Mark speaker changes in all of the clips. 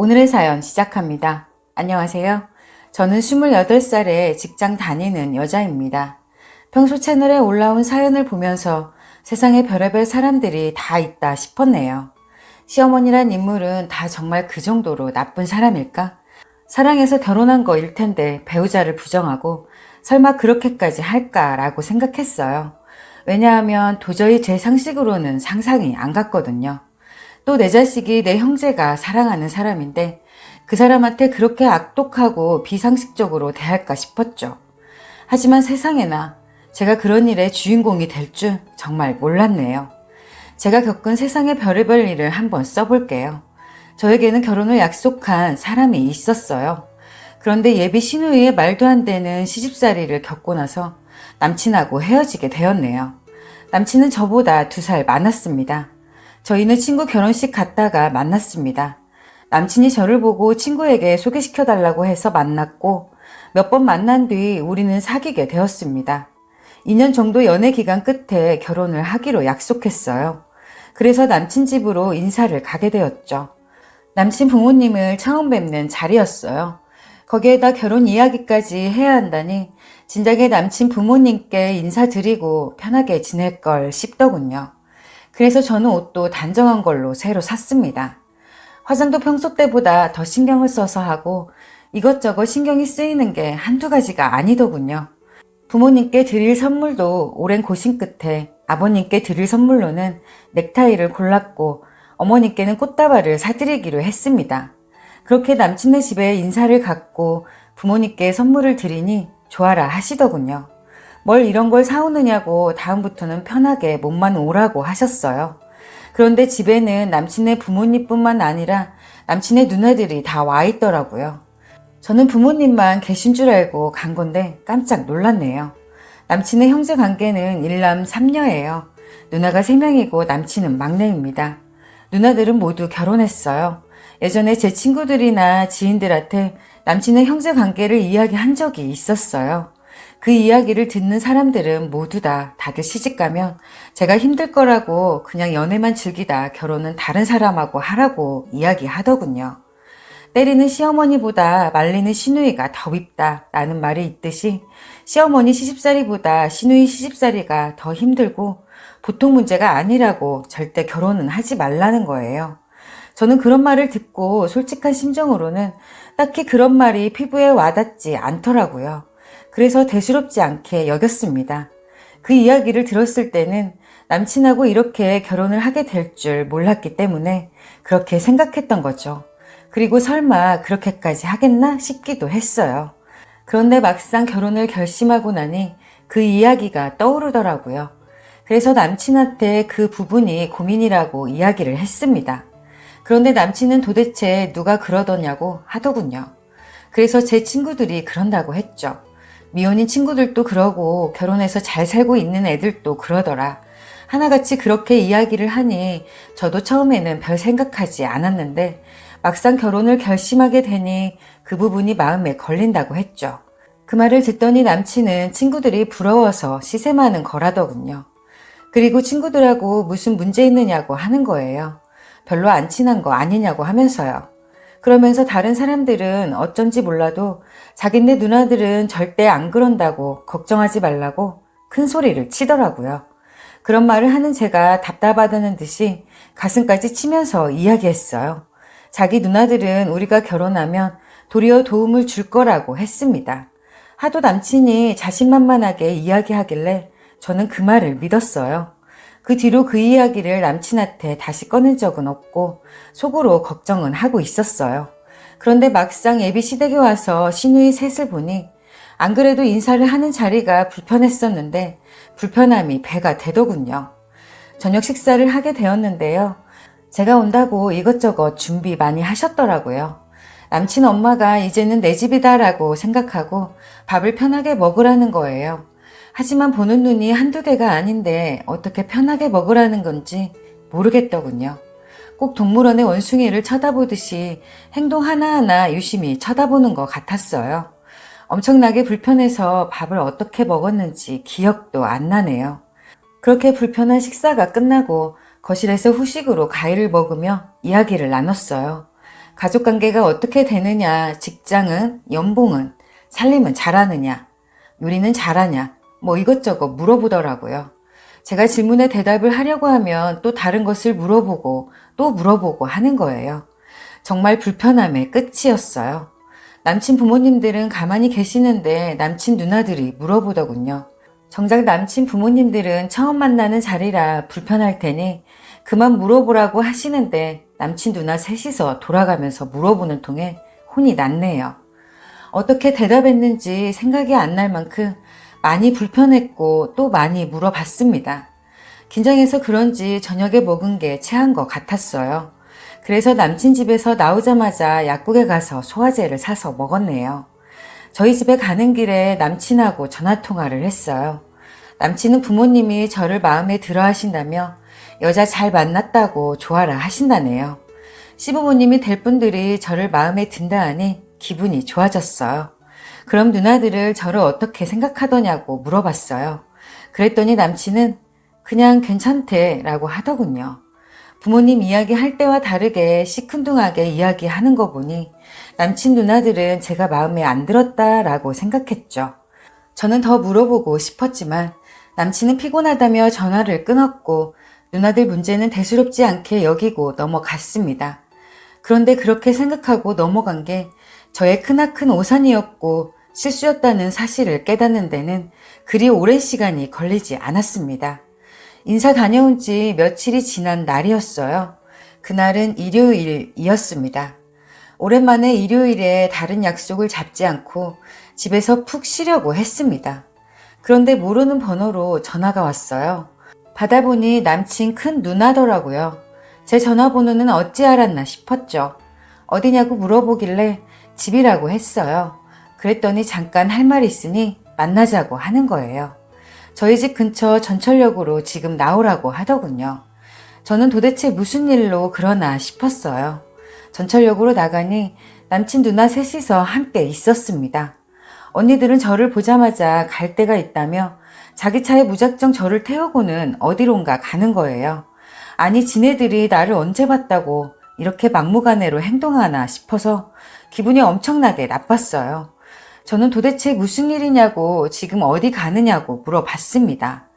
Speaker 1: 오늘의 사연 시작합니다. 안녕하세요. 저는 28살에 직장 다니는 여자입니다. 평소 채널에 올라온 사연을 보면서 세상에 별의별 사람들이 다 있다 싶었네요. 시어머니란 인물은 다 정말 그 정도로 나쁜 사람일까? 사랑해서 결혼한 거일 텐데 배우자를 부정하고 설마 그렇게까지 할까라고 생각했어요. 왜냐하면 도저히 제 상식으로는 상상이 안 갔거든요. 또 내 자식이 내 형제가 사랑하는 사람인데 그 사람한테 그렇게 악독하고 비상식적으로 대할까 싶었죠. 하지만 세상에나 제가 그런 일의 주인공이 될 줄 정말 몰랐네요. 제가 겪은 세상의 별의별 일을 한번 써볼게요. 저에게는 결혼을 약속한 사람이 있었어요. 그런데 예비 신우이의 말도 안 되는 시집살이를 겪고 나서 남친하고 헤어지게 되었네요. 남친은 저보다 2살 많았습니다. 저희는 친구 결혼식 갔다가 만났습니다. 남친이 저를 보고 친구에게 소개시켜달라고 해서 만났고 몇 번 만난 뒤 우리는 사귀게 되었습니다. 2년 정도 연애 기간 끝에 결혼을 하기로 약속했어요. 그래서 남친 집으로 인사를 가게 되었죠. 남친 부모님을 처음 뵙는 자리였어요. 거기에다 결혼 이야기까지 해야 한다니 진작에 남친 부모님께 인사드리고 편하게 지낼 걸 싶더군요. 그래서 저는 옷도 단정한 걸로 새로 샀습니다. 화장도 평소 때보다 더 신경을 써서 하고 이것저것 신경이 쓰이는 게 한두 가지가 아니더군요. 부모님께 드릴 선물도 오랜 고심 끝에 아버님께 드릴 선물로는 넥타이를 골랐고 어머니께는 꽃다발을 사드리기로 했습니다. 그렇게 남친네 집에 인사를 갔고 부모님께 선물을 드리니 좋아라 하시더군요. 뭘 이런 걸 사오느냐고 다음부터는 편하게 몸만 오라고 하셨어요. 그런데 집에는 남친의 부모님뿐만 아니라 남친의 누나들이 다 와 있더라고요. 저는 부모님만 계신 줄 알고 간 건데 깜짝 놀랐네요. 남친의 형제 관계는 일남 3녀예요. 누나가 3명이고 남친은 막내입니다. 누나들은 모두 결혼했어요. 예전에 제 친구들이나 지인들한테 남친의 형제 관계를 이야기한 적이 있었어요. 그 이야기를 듣는 사람들은 모두 다들 시집가면 제가 힘들 거라고 그냥 연애만 즐기다 결혼은 다른 사람하고 하라고 이야기하더군요. 때리는 시어머니보다 말리는 시누이가 더 밉다 라는 말이 있듯이 시어머니 시집살이보다 시누이 시집살이가 더 힘들고 보통 문제가 아니라고 절대 결혼은 하지 말라는 거예요. 저는 그런 말을 듣고 솔직한 심정으로는 딱히 그런 말이 피부에 와닿지 않더라고요. 그래서 대수롭지 않게 여겼습니다. 그 이야기를 들었을 때는 남친하고 이렇게 결혼을 하게 될 줄 몰랐기 때문에 그렇게 생각했던 거죠. 그리고 설마 그렇게까지 하겠나 싶기도 했어요. 그런데 막상 결혼을 결심하고 나니 그 이야기가 떠오르더라고요. 그래서 남친한테 그 부분이 고민이라고 이야기를 했습니다. 그런데 남친은 도대체 누가 그러더냐고 하더군요. 그래서 제 친구들이 그런다고 했죠. 미혼인 친구들도 그러고 결혼해서 잘 살고 있는 애들도 그러더라. 하나같이 그렇게 이야기를 하니 저도 처음에는 별 생각하지 않았는데 막상 결혼을 결심하게 되니 그 부분이 마음에 걸린다고 했죠. 그 말을 듣더니 남친은 친구들이 부러워서 시샘하는 거라더군요. 그리고 친구들하고 무슨 문제 있느냐고 하는 거예요. 별로 안 친한 거 아니냐고 하면서요. 그러면서 다른 사람들은 어쩐지 몰라도 자기네 누나들은 절대 안 그런다고 걱정하지 말라고 큰 소리를 치더라고요. 그런 말을 하는 제가 답답하다는 듯이 가슴까지 치면서 이야기했어요. 자기 누나들은 우리가 결혼하면 도리어 도움을 줄 거라고 했습니다. 하도 남친이 자신만만하게 이야기하길래 저는 그 말을 믿었어요. 그 뒤로 그 이야기를 남친한테 다시 꺼낸 적은 없고 속으로 걱정은 하고 있었어요. 그런데 막상 예비 시댁에 와서 시누이 셋을 보니 안 그래도 인사를 하는 자리가 불편했었는데 불편함이 배가 되더군요. 저녁 식사를 하게 되었는데요. 제가 온다고 이것저것 준비 많이 하셨더라고요. 남친 엄마가 이제는 내 집이다라고 생각하고 밥을 편하게 먹으라는 거예요. 하지만 보는 눈이 한두 개가 아닌데 어떻게 편하게 먹으라는 건지 모르겠더군요. 꼭 동물원의 원숭이를 쳐다보듯이 행동 하나하나 유심히 쳐다보는 것 같았어요. 엄청나게 불편해서 밥을 어떻게 먹었는지 기억도 안 나네요. 그렇게 불편한 식사가 끝나고 거실에서 후식으로 과일을 먹으며 이야기를 나눴어요. 가족관계가 어떻게 되느냐, 직장은, 연봉은, 살림은 잘하느냐, 요리는 잘하냐, 뭐 이것저것 물어보더라고요. 제가 질문에 대답을 하려고 하면 또 다른 것을 물어보고 또 물어보고 하는 거예요. 정말 불편함의 끝이었어요. 남친 부모님들은 가만히 계시는데 남친 누나들이 물어보더군요. 정작 남친 부모님들은 처음 만나는 자리라 불편할 테니 그만 물어보라고 하시는데 남친 누나 셋이서 돌아가면서 물어보는 통에 혼이 났네요. 어떻게 대답했는지 생각이 안 날 만큼 많이 불편했고 또 많이 물어봤습니다. 긴장해서 그런지 저녁에 먹은 게 체한 것 같았어요. 그래서 남친 집에서 나오자마자 약국에 가서 소화제를 사서 먹었네요. 저희 집에 가는 길에 남친하고 전화통화를 했어요. 남친은 부모님이 저를 마음에 들어 하신다며 여자 잘 만났다고 좋아라 하신다네요. 시부모님이 될 분들이 저를 마음에 든다 하니 기분이 좋아졌어요. 그럼 누나들을 저를 어떻게 생각하더냐고 물어봤어요. 그랬더니 남친은 그냥 괜찮대 라고 하더군요. 부모님 이야기할 때와 다르게 시큰둥하게 이야기하는 거 보니 남친 누나들은 제가 마음에 안 들었다라고 생각했죠. 저는 더 물어보고 싶었지만 남친은 피곤하다며 전화를 끊었고 누나들 문제는 대수롭지 않게 여기고 넘어갔습니다. 그런데 그렇게 생각하고 넘어간 게 저의 크나큰 오산이었고 실수였다는 사실을 깨닫는 데는 그리 오랜 시간이 걸리지 않았습니다. 인사 다녀온 지 며칠이 지난 날이었어요. 그날은 일요일이었습니다. 오랜만에 일요일에 다른 약속을 잡지 않고 집에서 푹 쉬려고 했습니다. 그런데 모르는 번호로 전화가 왔어요. 받아보니 남친 큰 누나더라고요. 제 전화번호는 어찌 알았나 싶었죠. 어디냐고 물어보길래 집이라고 했어요. 그랬더니 잠깐 할 말 있으니 만나자고 하는 거예요. 저희 집 근처 전철역으로 지금 나오라고 하더군요. 저는 도대체 무슨 일로 그러나 싶었어요. 전철역으로 나가니 남친 누나 셋이서 함께 있었습니다. 언니들은 저를 보자마자 갈 데가 있다며 자기 차에 무작정 저를 태우고는 어디론가 가는 거예요. 아니 지네들이 나를 언제 봤다고 이렇게 막무가내로 행동하나 싶어서 기분이 엄청나게 나빴어요. 저는 도대체 무슨 일이냐고 지금 어디 가느냐고 물어봤습니다.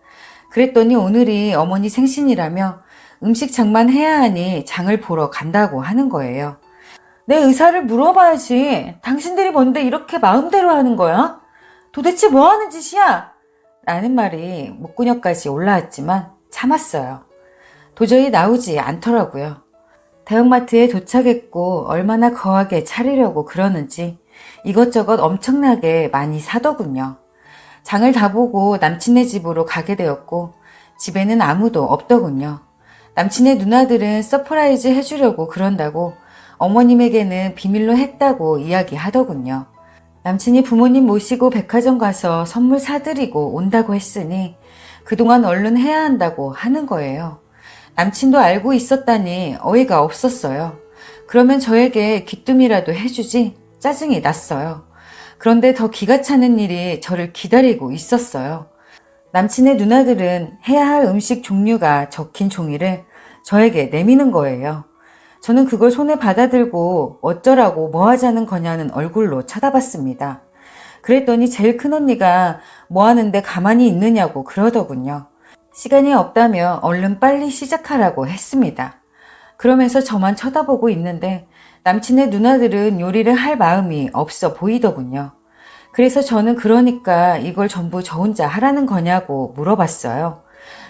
Speaker 1: 그랬더니 오늘이 어머니 생신이라며 음식 장만 해야 하니 장을 보러 간다고 하는 거예요. 내 의사를 물어봐야지. 당신들이 뭔데 이렇게 마음대로 하는 거야? 도대체 뭐 하는 짓이야? 라는 말이 목구녕까지 올라왔지만 참았어요. 도저히 나오지 않더라고요. 대형마트에 도착했고 얼마나 거하게 차리려고 그러는지 이것저것 엄청나게 많이 사더군요. 장을 다 보고 남친네 집으로 가게 되었고 집에는 아무도 없더군요. 남친의 누나들은 서프라이즈 해주려고 그런다고 어머님에게는 비밀로 했다고 이야기하더군요. 남친이 부모님 모시고 백화점 가서 선물 사드리고 온다고 했으니 그동안 얼른 해야 한다고 하는 거예요. 남친도 알고 있었다니 어이가 없었어요. 그러면 저에게 귀뜸이라도 해주지 짜증이 났어요. 그런데 더 기가 차는 일이 저를 기다리고 있었어요. 남친의 누나들은 해야 할 음식 종류가 적힌 종이를 저에게 내미는 거예요. 저는 그걸 손에 받아들고 어쩌라고 뭐 하자는 거냐는 얼굴로 쳐다봤습니다. 그랬더니 제일 큰 언니가 뭐 하는데 가만히 있느냐고 그러더군요. 시간이 없다며 얼른 빨리 시작하라고 했습니다. 그러면서 저만 쳐다보고 있는데 남친의 누나들은 요리를 할 마음이 없어 보이더군요. 그래서 저는 그러니까 이걸 전부 저 혼자 하라는 거냐고 물어봤어요.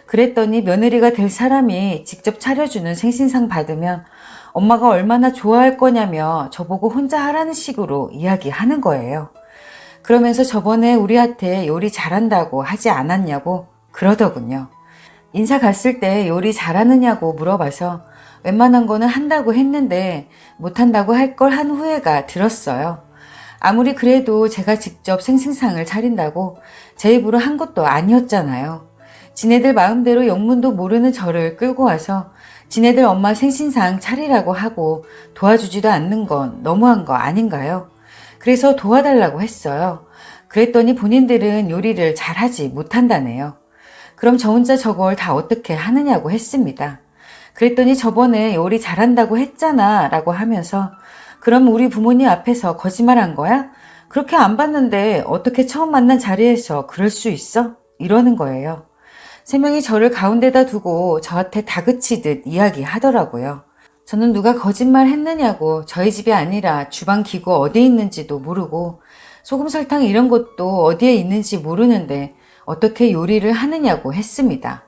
Speaker 1: 그랬더니 며느리가 될 사람이 직접 차려주는 생신상 받으면 엄마가 얼마나 좋아할 거냐며 저보고 혼자 하라는 식으로 이야기하는 거예요. 그러면서 저번에 우리한테 요리 잘한다고 하지 않았냐고 그러더군요. 인사 갔을 때 요리 잘하느냐고 물어봐서 웬만한 거는 한다고 했는데 못한다고 할 걸 한 후회가 들었어요. 아무리 그래도 제가 직접 생신상을 차린다고 제 입으로 한 것도 아니었잖아요. 지네들 마음대로 영문도 모르는 저를 끌고 와서 지네들 엄마 생신상 차리라고 하고 도와주지도 않는 건 너무한 거 아닌가요? 그래서 도와달라고 했어요. 그랬더니 본인들은 요리를 잘하지 못한다네요. 그럼 저 혼자 저걸 다 어떻게 하느냐고 했습니다. 그랬더니 저번에 요리 잘한다고 했잖아 라고 하면서 그럼 우리 부모님 앞에서 거짓말한 거야? 그렇게 안 봤는데 어떻게 처음 만난 자리에서 그럴 수 있어? 이러는 거예요. 세 명이 저를 가운데다 두고 저한테 다그치듯 이야기하더라고요. 저는 누가 거짓말 했느냐고 저희 집이 아니라 주방 기구 어디에 있는지도 모르고 소금 설탕 이런 것도 어디에 있는지 모르는데 어떻게 요리를 하느냐고 했습니다.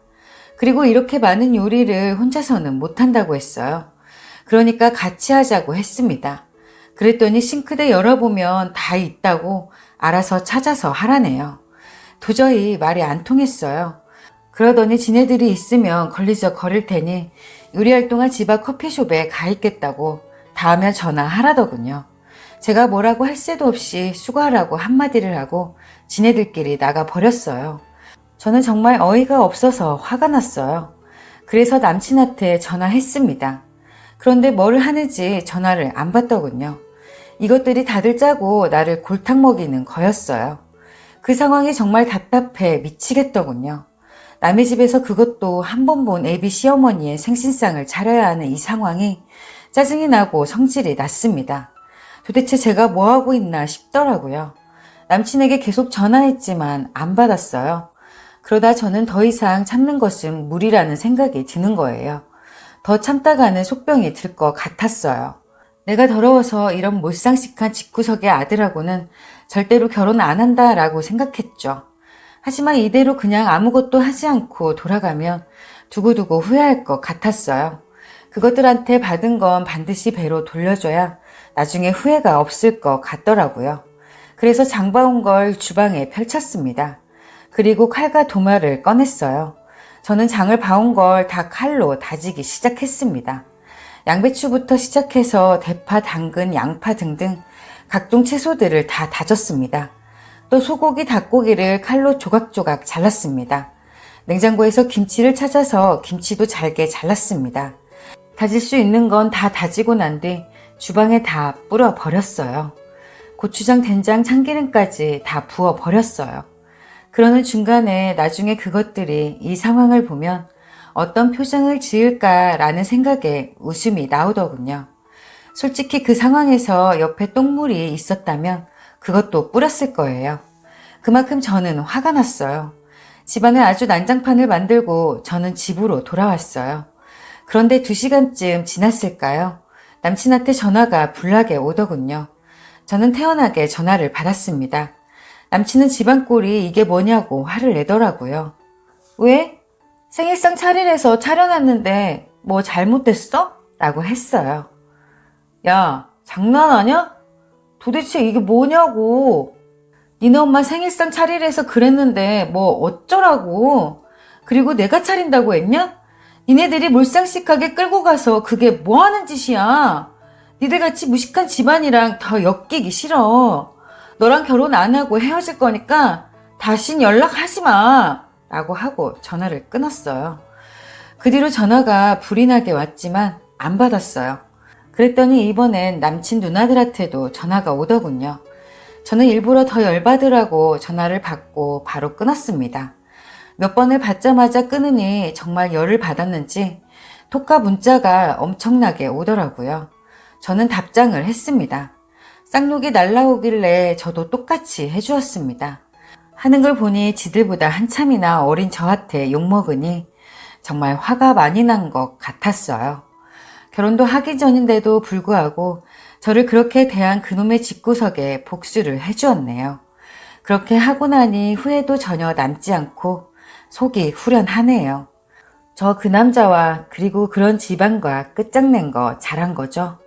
Speaker 1: 그리고 이렇게 많은 요리를 혼자서는 못한다고 했어요. 그러니까 같이 하자고 했습니다. 그랬더니 싱크대 열어보면 다 있다고 알아서 찾아서 하라네요. 도저히 말이 안 통했어요. 그러더니 지네들이 있으면 걸리적거릴 테니 요리할 동안 집 앞 커피숍에 가 있겠다고 다음에 전화하라더군요. 제가 뭐라고 할 새도 없이 수고하라고 한마디를 하고 지네들끼리 나가 버렸어요. 저는 정말 어이가 없어서 화가 났어요. 그래서 남친한테 전화했습니다. 그런데 뭘 하는지 전화를 안 받더군요. 이것들이 다들 짜고 나를 골탕 먹이는 거였어요. 그 상황이 정말 답답해 미치겠더군요. 남의 집에서 그것도 한 번 본 애비 시어머니의 생신상을 차려야 하는 이 상황이 짜증이 나고 성질이 났습니다. 도대체 제가 뭐하고 있나 싶더라고요. 남친에게 계속 전화했지만 안 받았어요. 그러다 저는 더 이상 참는 것은 무리라는 생각이 드는 거예요. 더 참다가는 속병이 들 것 같았어요. 내가 더러워서 이런 몰상식한 집구석의 아들하고는 절대로 결혼 안 한다라고 생각했죠. 하지만 이대로 그냥 아무것도 하지 않고 돌아가면 두고두고 후회할 것 같았어요. 그것들한테 받은 건 반드시 배로 돌려줘야 나중에 후회가 없을 것 같더라고요. 그래서 장봐온 걸 주방에 펼쳤습니다. 그리고 칼과 도마를 꺼냈어요. 저는 장을 봐온 걸 다 칼로 다지기 시작했습니다. 양배추부터 시작해서 대파, 당근, 양파 등등 각종 채소들을 다 다졌습니다. 또 소고기, 닭고기를 칼로 조각조각 잘랐습니다. 냉장고에서 김치를 찾아서 김치도 잘게 잘랐습니다. 다질 수 있는 건 다 다지고 난 뒤 주방에 다 뿌려 버렸어요. 고추장, 된장, 참기름까지 다 부어 버렸어요. 그러는 중간에 나중에 그것들이 이 상황을 보면 어떤 표정을 지을까라는 생각에 웃음이 나오더군요. 솔직히 그 상황에서 옆에 똥물이 있었다면 그것도 뿌렸을 거예요. 그만큼 저는 화가 났어요. 집안에 아주 난장판을 만들고 저는 집으로 돌아왔어요. 그런데 2시간쯤 지났을까요? 남친한테 전화가 불나게 오더군요. 저는 태연하게 전화를 받았습니다. 남친은 집안 꼴이 이게 뭐냐고 화를 내더라고요. 왜? 생일상 차리래서 차려놨는데 뭐 잘못됐어? 라고 했어요. 야, 장난하냐? 도대체 이게 뭐냐고. 니네 엄마 생일상 차리래서 그랬는데 뭐 어쩌라고. 그리고 내가 차린다고 했냐? 니네들이 몰상식하게 끌고 가서 그게 뭐하는 짓이야. 니들같이 무식한 집안이랑 더 엮이기 싫어. 너랑 결혼 안 하고 헤어질 거니까 다신 연락하지 마. 라고 하고 전화를 끊었어요. 그 뒤로 전화가 불이 나게 왔지만 안 받았어요. 그랬더니 이번엔 남친 누나들한테도 전화가 오더군요. 저는 일부러 더 열받으라고 전화를 받고 바로 끊었습니다. 몇 번을 받자마자 끊으니 정말 열을 받았는지 톡과 문자가 엄청나게 오더라고요. 저는 답장을 했습니다. 쌍욕이 날라오길래 저도 똑같이 해주었습니다. 하는 걸 보니 지들보다 한참이나 어린 저한테 욕먹으니 정말 화가 많이 난 것 같았어요. 결혼도 하기 전인데도 불구하고 저를 그렇게 대한 그놈의 집구석에 복수를 해주었네요. 그렇게 하고 나니 후회도 전혀 남지 않고 속이 후련하네요. 저 그 남자와 그리고 그런 집안과 끝장낸 거 잘한 거죠.